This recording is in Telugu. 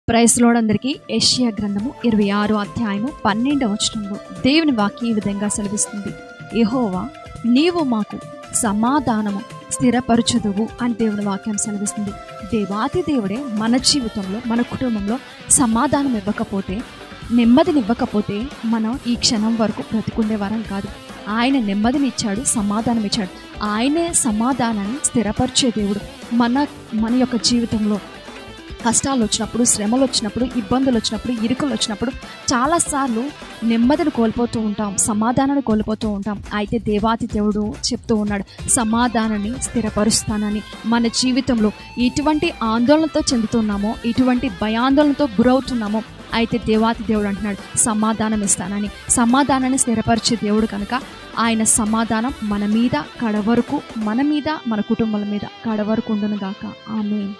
ప్రైజ్ లార్డ్ అందరికీ. యెషయా గ్రంథము 26వ అధ్యాయము 12వ వచనంలో దేవుని వాక్యం ఈ విధంగా సెలవిస్తుంది. యెహోవా నీవు మాకు సమాధానము స్థిరపరచుదువు అని దేవుని వాక్యం సెలవిస్తుంది. దేవాతి దేవుడే మన జీవితంలో మన కుటుంబంలో సమాధానం ఇవ్వకపోతే, నెమ్మదినివ్వకపోతే మనం ఈ క్షణం వరకు బ్రతికుండే వారం కాదు. ఆయన నెమ్మదినిచ్చాడు, సమాధానం ఇచ్చాడు. ఆయనే సమాధానాన్ని స్థిరపరిచే దేవుడు. మన యొక్క జీవితంలో కష్టాలు వచ్చినప్పుడు, శ్రమలు వచ్చినప్పుడు, ఇబ్బందులు వచ్చినప్పుడు, ఇరుకులు వచ్చినప్పుడు చాలాసార్లు నెమ్మదిని కోల్పోతూ ఉంటాం, సమాధానాన్ని కోల్పోతూ ఉంటాం. అయితే దేవాతి దేవుడు చెప్తూ ఉన్నాడు, సమాధానాన్ని స్థిరపరుస్తానని. మన జీవితంలో ఎటువంటి ఆందోళనతో చెందుతున్నామో, ఎటువంటి భయాందోళనతో గురవుతున్నామో, అయితే దేవాతి దేవుడు అంటున్నాడు సమాధానం ఇస్తానని. సమాధానాన్ని స్థిరపరిచే దేవుడు కనుక ఆయన సమాధానం మన మీద కడవరకు, మన మీద, మన కుటుంబాల మీద కడవరకు ఉండును గాక. ఆమేన్.